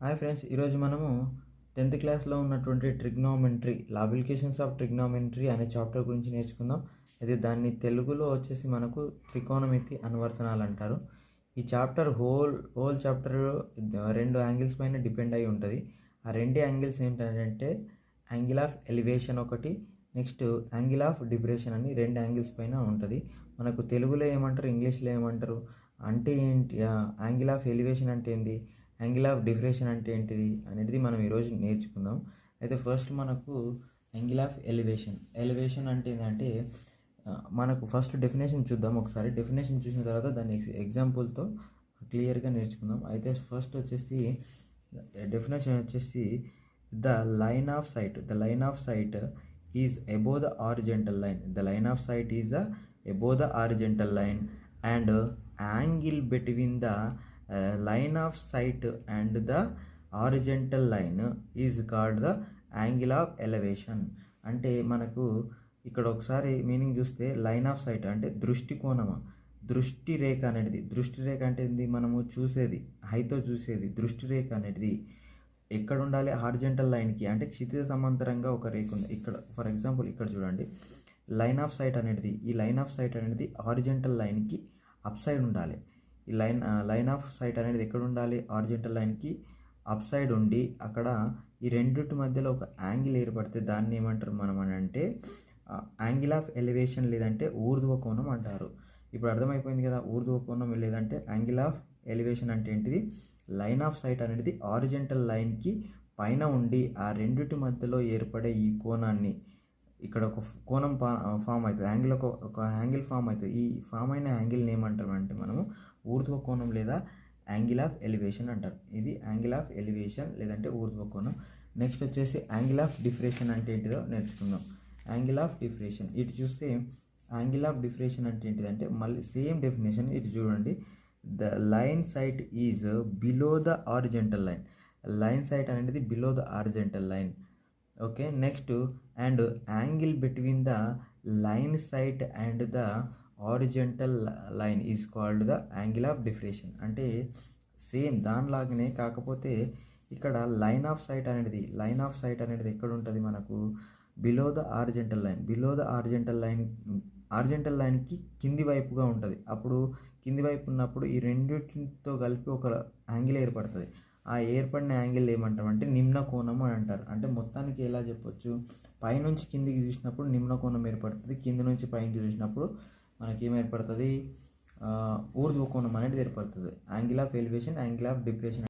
Hi friends, ఈరోజు మనము 10th క్లాస్లో ఉన్నటువంటి ట్రిగ్నోమెట్రీ అప్లికేషన్స్ ఆఫ్ ట్రిగ్నోమెట్రీ అనే చాప్టర్ గురించి నేర్చుకుందాం. అయితే దాన్ని తెలుగులో వచ్చేసి మనకు త్రికోణమితి అనువర్తనాలు అంటారు. ఈ చాప్టర్ హోల్ చాప్టర్ రెండు యాంగిల్స్ పైన డిపెండ్ అయి ఉంటుంది. ఆ రెండు యాంగిల్స్ ఏంటంటే యాంగిల్ ఆఫ్ ఎలివేషన్ ఒకటి, నెక్స్ట్ యాంగిల్ ఆఫ్ డిప్రెషన్ అని రెండు యాంగిల్స్ పైన ఉంటుంది. మనకు తెలుగులో ఏమంటారు, ఇంగ్లీష్లో ఏమంటారు అంటే ఏంటి, యాంగిల్ ఆఫ్ ఎలివేషన్ అంటే ఏంటి, యాంగిల్ ఆఫ్ డిఫరెషన్ అంటే ఏంటిది అనేది మనం ఈరోజు నేర్చుకుందాం. అయితే ఫస్ట్ మనకు యాంగిల్ ఆఫ్ ఎలివేషన్ అంటే ఏంటంటే మనకు ఫస్ట్ డెఫినేషన్ చూద్దాం. ఒకసారి డెఫినేషన్ చూసిన తర్వాత దాన్ని ఎగ్జాంపుల్తో క్లియర్గా నేర్చుకుందాం. అయితే ఫస్ట్ వచ్చేసి డెఫినేషన్ వచ్చేసి the line of sight is above the horizontal line. The line of sight is above the horizontal line and angle between the line of sight and the horizontal line is called the angle of elevation. అంటే మనకు ఇక్కడ ఒకసారి meaning చూస్తే line of site అంటే దృష్టి కోణము, దృష్టి రేఖ అనేది, దృష్టి రేఖ అంటే ఏంది, మనము చూసేది హైతో చూసేది దృష్టి రేఖ అనేది ఎక్కడ ఉండాలి, హారిజాంటల్ లైన్కి అంటే క్షితిజ సమాంతరంగా ఒక రేఖ ఉంది. ఇక్కడ ఫర్ ఎగ్జాంపుల్ ఇక్కడ చూడండి, లైన్ ఆఫ్ సైట్ అనేది, ఈ లైన్ ఆఫ్ సైట్ అనేది హారిజాంటల్ లైన్కి అప్ సైడ్ ఉండాలి. ఈ లైన్ ఆఫ్ సైట్ అనేది ఎక్కడ ఉండాలి, హారిజాంటల్ లైన్కి అప్ సైడ్ ఉండి అక్కడ ఈ రెండింటి మధ్యలో ఒక యాంగిల్ ఏర్పడితే దాన్ని ఏమంటారు మనం అని అంటే యాంగిల్ ఆఫ్ ఎలివేషన్ లేదంటే ఊర్ధ్వ కోణం అంటారు. ఇప్పుడు అర్థమైపోయింది కదా, ఊర్ధ్వ కోణం లేదంటే యాంగిల్ ఆఫ్ ఎలివేషన్ అంటే ఏంటిది, లైన్ ఆఫ్ సైట్ అనేది హారిజాంటల్ లైన్కి పైన ఉండి ఆ రెండింటి మధ్యలో ఏర్పడే ఈ కోణాన్ని, ఇక్కడ ఒక కోణం ఫామ్ అవుతుంది, యాంగిల్ ఒక యాంగిల్ ఫామ్ అవుతుంది. ఈ ఫామ్ అయిన యాంగిల్ని ఏమంటారు అంటే మనము ఊర్ధ్వ కోణం లేదా యాంగిల్ ఆఫ్ ఎలివేషన్ అంటారు. ఇది యాంగిల్ ఆఫ్ ఎలివేషన్ లేదంటే ఊర్ధ్వ కోణం. నెక్స్ట్ వచ్చేసి యాంగిల్ ఆఫ్ డిఫరెషన్ అంటే ఏంటిదో నేర్చుకుందాం. యాంగిల్ ఆఫ్ డిఫరెషన్ ఇటు చూస్తే యాంగిల్ ఆఫ్ డిఫరెషన్ అంటే ఏంటిదంటే మళ్ళీ సేమ్ డెఫినేషన్ ఇది చూడండి. The line sight is below the horizontal line. Line sight అనేది below the horizontal line. Okay, next and angle between the line sight and the horizontal line is called the angle of depression. అంటే same దానిలాగానే, కాకపోతే ఇక్కడ line of site అనేది ఎక్కడ ఉంటుంది మనకు below the horizontal line. Below the horizontal లైన్కి కింది వైపుగా ఉంటుంది. అప్పుడు కింది వైపు ఉన్నప్పుడు ఈ రెండింటితో కలిపి ఒక యాంగిల్ ఏర్పడుతుంది. ఆ ఏర్పడిన యాంగిల్ ఏమంటామంటే నిమ్న కోణం అని అంటారు. అంటే మొత్తానికి ఎలా చెప్పొచ్చు, పైనుంచి కిందికి చూసినప్పుడు నిమ్న కోణం ఏర్పడుతుంది, కింది నుంచి పైకి చూసినప్పుడు మనకి ఏం ఏర్పడుతుంది, ఊర్ధ్వ కోణం అనేది ఏర్పడుతుంది. Angle of elevation, angle of depression.